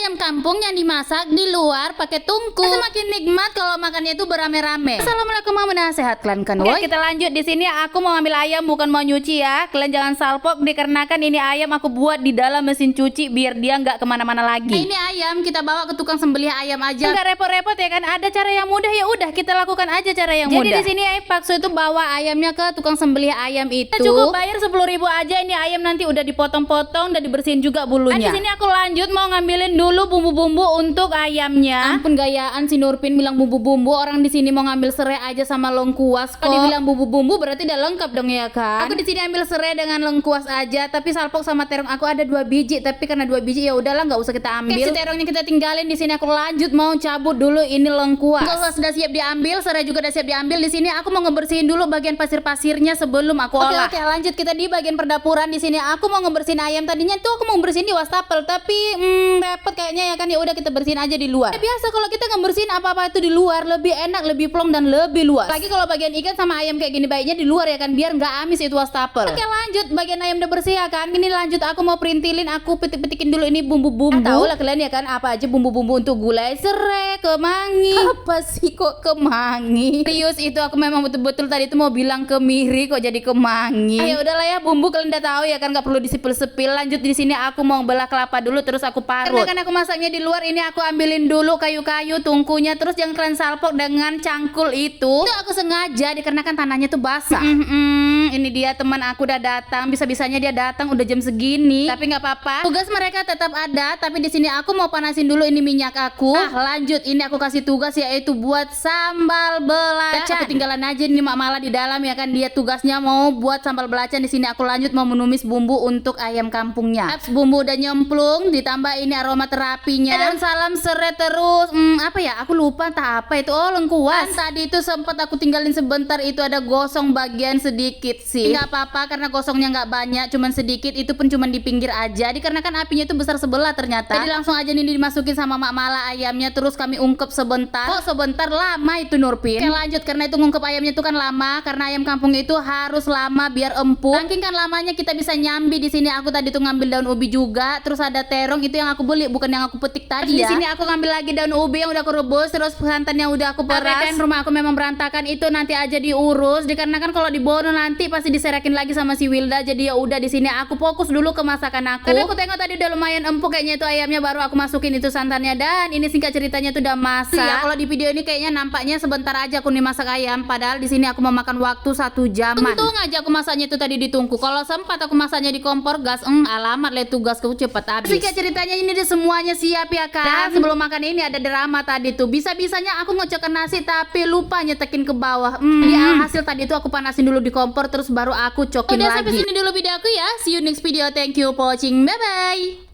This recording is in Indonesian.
ayam kampung yang dimasak di luar pakai tungku. Semakin nikmat kalau makannya itu berame-rame. Assalamualaikum, mau sehat kalian kan? Oke, kita lanjut. Di sini aku mau ambil ayam, bukan mau nyuci ya. Kalian jangan salpok dikarenakan ini ayam aku buat di dalam mesin cuci biar dia nggak kemana-mana lagi. Ini ayam kita bawa ke tukang sembelih ayam aja. Nggak repot-repot ya kan? Ada cara yang mudah, ya udah kita lakukan aja cara yang Jadi mudah. di sini Paksu itu bawa ayamnya ke tukang sembelih ayam itu. Kita cukup bayar 10.000 aja. Ini ayam nanti udah dipotong-potong dan dibersihin juga bulunya. Di sini aku lanjut mau ngambilin dulu bumbu-bumbu untuk ayamnya. Ampun gayaan si Nurpin bilang bumbu-bumbu, orang di sini mau ngambil serai aja sama lengkuas kok. Dibilang bumbu-bumbu berarti udah lengkap dong ya kan? Aku di sini ambil serai dengan lengkuas aja, tapi salpok sama terong aku ada 2 biji, tapi karena 2 biji ya udahlah nggak usah kita ambil. Si terongnya kita tinggalin di sini, aku lanjut mau cabut dulu ini lengkuas. Lengkuas sudah siap diambil, serai juga udah siap diambil. Di sini aku mau ngebersihin dulu bagian pasir-pasirnya sebelum aku olah. Oke, lanjut kita di bagian perdapuran. Di sini aku mau ngebersihin ayam. Tadinya tuh aku mau bersihin di wastafel, tapi repot kayaknya ya kan, ya udah kita bersihin aja di luar. Biasa kalau kita ngebersihin apa-apa itu di luar lebih enak, lebih plong dan lebih luas. Lagi kalau bagian ikan sama ayam kayak gini baiknya di luar ya kan, biar nggak amis itu wastafel. Oke, lanjut bagian ayam udah bersih ya kan. Ini lanjut aku mau perintilin, aku petik-petikin dulu ini bumbu-bumbu. Tahu lah kalian ya kan apa aja bumbu-bumbu untuk gulai, serai, kemangi. Apa sih kok kemangi? Serius itu aku memang betul-betul tadi itu mau bilang kemiri kok jadi kemangi. Ya udahlah ya, bumbu kalian udah tahu ya kan, nggak perlu disipil-sepil. Lanjut di sini aku mau belah kelapa dulu terus aku parut. Karena kan aku masaknya di luar, ini aku ambilin dulu kayu-kayu tungkunya, terus jangan kalian salpok dengan cangkul itu. Itu aku sengaja dikarenakan tanahnya tuh basah. Ini dia teman aku udah datang, bisa-bisanya dia datang udah jam segini. Tapi nggak apa-apa, tugas mereka tetap ada. Tapi di sini aku mau panasin dulu ini minyak aku. Lanjut ini aku kasih tugas yaitu buat sambal belacan. Aku tinggalan aja nih Mak Mala di dalam ya kan, dia tugasnya mau buat sambal belacan. Di sini aku lanjut mau menumis bumbu untuk ayam kampungnya. Bumbu udah nyemplung, ditambah ini aroma terapinya. Dan salam serai terus. Apa ya? Aku lupa entah apa itu. Oh, lengkuas. Tadi itu sempat aku tinggalin sebentar, itu ada gosong bagian sedikit sih. Nggak apa-apa karena gosongnya nggak banyak, cuman sedikit. Itu pun cuman di pinggir aja. Dikarenakan apinya itu besar sebelah ternyata. Jadi langsung aja nih dimasukin sama Mak Mala ayamnya, terus kami ungkep sebentar. Kok sebentar lama itu Nurpin? Oke, lanjut karena itu ngungkep ayamnya itu kan lama, karena ayam kampung itu harus lama biar empuk. Saking kan lamanya kita bisa nyambi. Di sini aku tadi tuh ngambil daun ubi juga, terus ada terong itu yang aku beli, bukan yang aku petik tadi ya. Di sini aku ngambil lagi daun ubi yang udah aku rebus, terus santan yang udah aku peras. Kan rumah aku memang berantakan, itu nanti aja diurus. Dikarenakan kalau dibono nanti pasti diserakin lagi sama si Wilda. Jadi ya udah di sini aku fokus dulu ke masakan aku. Karena aku tengok tadi udah lumayan empuk kayaknya itu ayamnya, baru aku masukin itu santannya. Dan ini singkat ceritanya tuh udah masak. Ya, kalau di video ini kayaknya nampaknya sebentar aja aku nih masak ayam, padahal di sini aku mau makan waktu 1 jam. Untung aja aku masaknya itu tadi di tungku. Kalau sempat aku masaknya di kompor gas, alamat le tugasku cepet habis. Singkat ceritanya ini udah semuanya siap ya kan. Dan sebelum makan ini ada drama tadi tuh. Bisa-bisanya aku ngecokkan nasi tapi lupa nyetekin ke bawah. Jadi alhasil tadi itu aku panasin dulu di kompor terus baru aku cokin lagi. Udah sampai sini dulu video aku ya. See you next video. Thank you for watching. Bye bye.